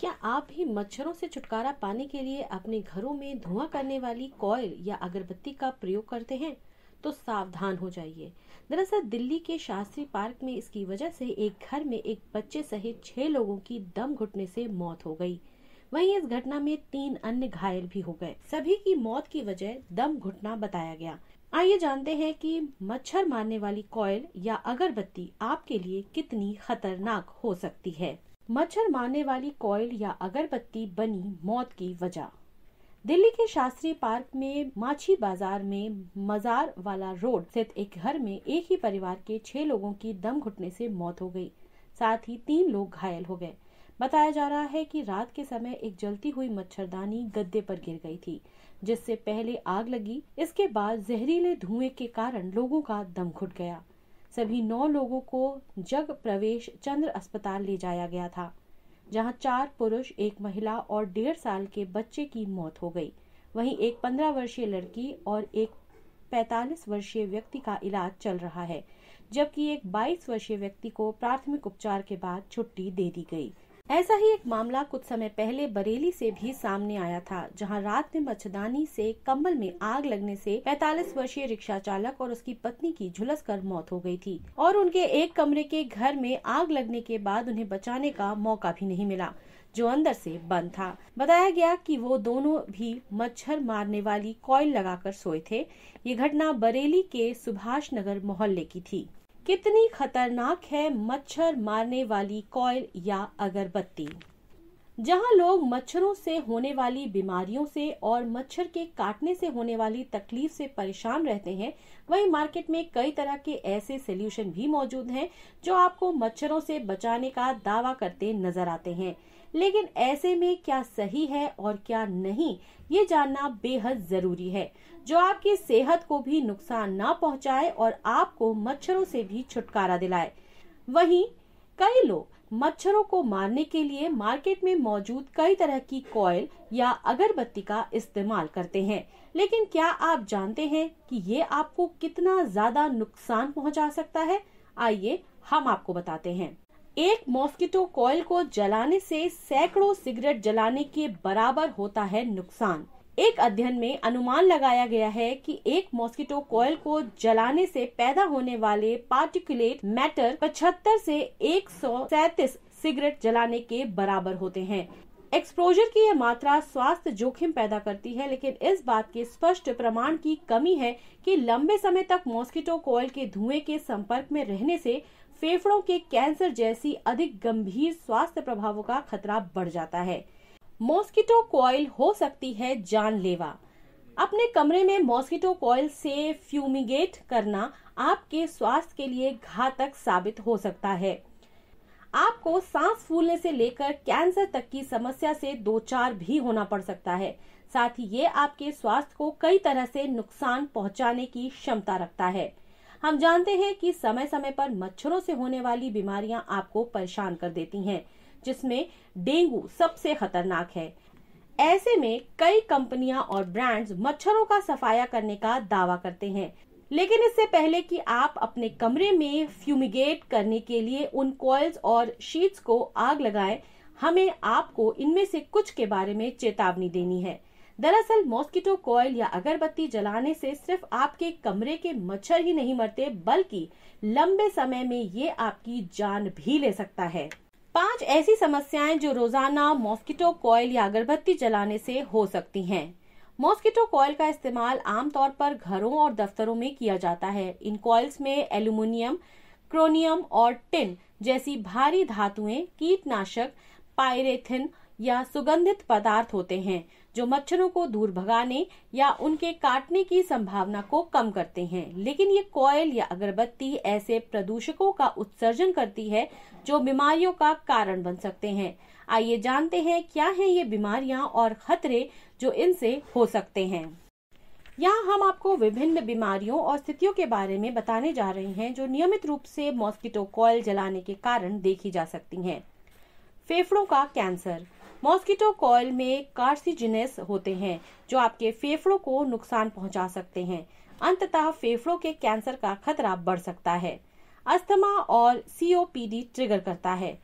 क्या आप भी मच्छरों से छुटकारा पाने के लिए अपने घरों में धुआं करने वाली कॉइल या अगरबत्ती का प्रयोग करते हैं? तो सावधान हो जाइए। दरअसल दिल्ली के शास्त्री पार्क में इसकी वजह से एक घर में एक बच्चे सहित 6 लोगों की दम घुटने से मौत हो गई। वहीं इस घटना में 3 अन्य घायल भी हो गए। सभी की मौत की वजह दम घुटना बताया गया। आइए जानते हैं कि मच्छर मारने वाली कॉइल या अगरबत्ती आपके लिए कितनी खतरनाक हो सकती है। मच्छर मारने वाली कॉइल या अगरबत्ती बनी मौत की वजह। दिल्ली के शास्त्री पार्क में माछी बाजार में मजार वाला रोड स्थित एक घर में एक ही परिवार के 6 लोगों की दम घुटने से मौत हो गई। साथ ही 3 लोग घायल हो गए। बताया जा रहा है कि रात के समय एक जलती हुई मच्छरदानी गद्दे पर गिर गई थी, जिससे पहले आग लगी। इसके बाद जहरीले धुएं के कारण लोगों का दम घुट गया। सभी 9 लोगों को जग प्रवेश चंद्र अस्पताल ले जाया गया था, जहां 4 पुरुष, 1 महिला और 1.5 साल के बच्चे की मौत हो गई। वहीं एक 15 वर्षीय लड़की और एक 45 वर्षीय व्यक्ति का इलाज चल रहा है, जबकि एक 22 वर्षीय व्यक्ति को प्राथमिक उपचार के बाद छुट्टी दे दी गई। ऐसा ही एक मामला कुछ समय पहले बरेली से भी सामने आया था, जहां रात में मच्छरदानी से कंबल में आग लगने से 45 वर्षीय रिक्शा चालक और उसकी पत्नी की झुलसकर मौत हो गई थी और उनके एक कमरे के घर में आग लगने के बाद उन्हें बचाने का मौका भी नहीं मिला, जो अंदर से बंद था। बताया गया कि वो दोनों भी मच्छर मारने वाली कॉइल लगाकर सोए थे। ये घटना बरेली के सुभाष नगर मोहल्ले की थी। कितनी खतरनाक है मच्छर मारने वाली कॉइल या अगरबत्ती। जहां लोग मच्छरों से होने वाली बीमारियों से और मच्छर के काटने से होने वाली तकलीफ से परेशान रहते हैं, वहीं मार्केट में कई तरह के ऐसे सॉल्यूशन भी मौजूद हैं जो आपको मच्छरों से बचाने का दावा करते नजर आते हैं। लेकिन ऐसे में क्या सही है और क्या नहीं, ये जानना बेहद जरूरी है, जो आपकी सेहत को भी नुकसान ना पहुंचाए और आपको मच्छरों से भी छुटकारा दिलाए। वहीं कई लोग मच्छरों को मारने के लिए मार्केट में मौजूद कई तरह की कॉइल या अगरबत्ती का इस्तेमाल करते हैं, लेकिन क्या आप जानते हैं कि ये आपको कितना ज्यादा नुकसान पहुंचा सकता है? आइए हम आपको बताते हैं। एक मॉस्किटो कॉइल को जलाने से सैकड़ों सिगरेट जलाने के बराबर होता है नुकसान। एक अध्ययन में अनुमान लगाया गया है कि एक मॉस्किटो कॉइल को जलाने से पैदा होने वाले पार्टिकुलेट मैटर 75 से 137 सिगरेट जलाने के बराबर होते हैं। एक्सपोजर की यह मात्रा स्वास्थ्य जोखिम पैदा करती है, लेकिन इस बात के स्पष्ट प्रमाण की कमी है कि लंबे समय तक मॉस्किटो कॉइल के धुएं के संपर्क में रहने से फेफड़ों के कैंसर जैसी अधिक गंभीर स्वास्थ्य प्रभावों का खतरा बढ़ जाता है। मॉस्किटो कॉइल हो सकती है जानलेवा। अपने कमरे में मॉस्किटो कॉइल से फ्यूमिगेट करना आपके स्वास्थ्य के लिए घातक साबित हो सकता है। आपको सांस फूलने से लेकर कैंसर तक की समस्या से 2-4 भी होना पड़ सकता है। साथ ही ये आपके स्वास्थ्य को कई तरह से नुकसान पहुंचाने की क्षमता रखता है। हम जानते हैं कि समय समय पर मच्छरों से होने वाली बीमारियां आपको परेशान कर देती हैं, जिसमें डेंगू सबसे खतरनाक है। ऐसे में कई कंपनियां और ब्रांड्स मच्छरों का सफाया करने का दावा करते हैं, लेकिन इससे पहले कि आप अपने कमरे में फ्यूमिगेट करने के लिए उन कॉइल्स और शीट्स को आग लगाएं, हमें आपको इनमें से कुछ के बारे में चेतावनी देनी है। दरअसल मॉस्किटो कॉइल या अगरबत्ती जलाने से सिर्फ आपके कमरे के मच्छर ही नहीं मरते, बल्कि लंबे समय में ये आपकी जान भी ले सकता है। 5 ऐसी समस्याएं जो रोजाना मॉस्किटो कॉइल या अगरबत्ती जलाने से हो सकती हैं। मॉस्किटो कॉइल का इस्तेमाल आमतौर पर घरों और दफ्तरों में किया जाता है। इन कॉइल्स में एल्यूमिनियम, क्रोमियम और टिन जैसी भारी धातुएं, कीटनाशक, पायरेथिन या सुगंधित पदार्थ होते हैं, जो मच्छरों को दूर भगाने या उनके काटने की संभावना को कम करते हैं। लेकिन ये कॉइल या अगरबत्ती ऐसे प्रदूषकों का उत्सर्जन करती है जो बीमारियों का कारण बन सकते हैं। आइए जानते हैं क्या हैं ये बीमारियां और खतरे जो इनसे हो सकते हैं। यहाँ हम आपको विभिन्न बीमारियों और स्थितियों के बारे में बताने जा रहे हैं जो नियमित रूप से मॉस्किटो कॉइल जलाने के कारण देखी जा सकती हैं। फेफड़ों का कैंसर। मॉस्किटो कॉइल में कार्सिनोजेनस होते हैं जो आपके फेफड़ों को नुकसान पहुंचा सकते हैं। अंततः फेफड़ों के कैंसर का खतरा बढ़ सकता है। अस्थमा और सीओपीडी ट्रिगर करता है।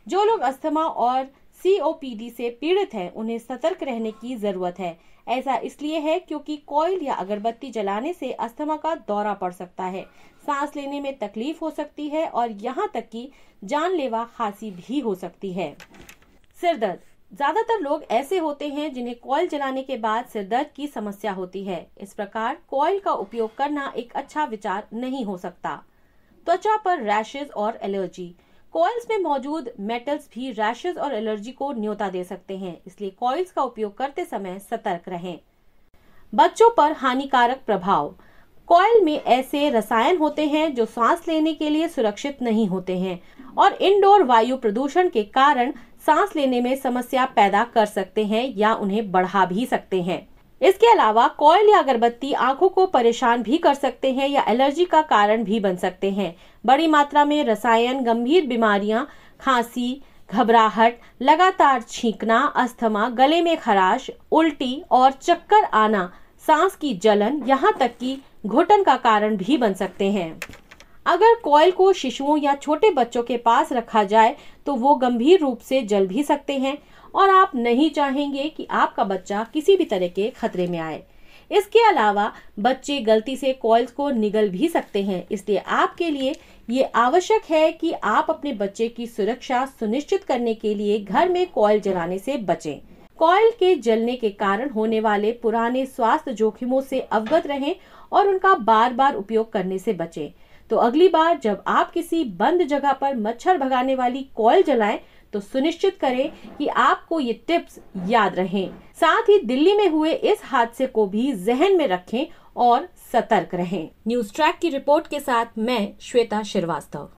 जो लोग अस्थमा और COPD से पीड़ित हैं, उन्हें सतर्क रहने की जरूरत है। ऐसा इसलिए है क्योंकि कॉइल या अगरबत्ती जलाने से अस्थमा का दौरा पड़ सकता है, सांस लेने में तकलीफ हो सकती है और यहाँ तक कि जानलेवा खांसी भी हो सकती है। सिरदर्द। ज्यादातर लोग ऐसे होते हैं जिन्हें कॉइल जलाने के बाद सिरदर्द की समस्या होती है। इस प्रकार कॉइल का उपयोग करना एक अच्छा विचार नहीं हो सकता। त्वचा पर रैशेज और एलर्जी। कॉइल्स में मौजूद मेटल्स भी रैशेज और एलर्जी को न्योता दे सकते हैं, इसलिए कॉइल्स का उपयोग करते समय सतर्क रहें। बच्चों पर हानिकारक प्रभाव। कॉइल में ऐसे रसायन होते हैं जो सांस लेने के लिए सुरक्षित नहीं होते हैं और इंडोर वायु प्रदूषण के कारण सांस लेने में समस्या पैदा कर सकते हैं या उन्हें बढ़ा भी सकते हैं। इसके अलावा कॉइल या अगरबत्ती आंखों को परेशान भी कर सकते हैं या एलर्जी का कारण भी बन सकते हैं। बड़ी मात्रा में रसायन गंभीर बीमारियां, खांसी, घबराहट, लगातार छींकना, अस्थमा, गले में खराश, उल्टी और चक्कर आना, सांस की जलन, यहाँ तक कि घुटन का कारण भी बन सकते हैं। अगर कॉइल को शिशुओं या छोटे बच्चों के पास रखा जाए तो वो गंभीर रूप से जल भी सकते हैं और आप नहीं चाहेंगे कि आपका बच्चा किसी भी तरह के खतरे में आए। इसके अलावा बच्चे गलती से कॉइल्स को निगल भी सकते हैं, इसलिए आपके लिए ये आवश्यक है कि आप अपने बच्चे की सुरक्षा सुनिश्चित करने के लिए घर में कॉइल जलाने से बचें। कॉइल के जलने के कारण होने वाले पुराने स्वास्थ्य जोखिमों से अवगत रहें और उनका बार बार उपयोग करने से बचें। तो अगली बार जब आप किसी बंद जगह पर मच्छर भगाने वाली कॉइल जलाएं तो सुनिश्चित करें कि आपको ये टिप्स याद रहें। साथ ही दिल्ली में हुए इस हादसे को भी जहन में रखें और सतर्क रहें। न्यूज़ ट्रैक की रिपोर्ट के साथ मैं श्वेता श्रीवास्तव।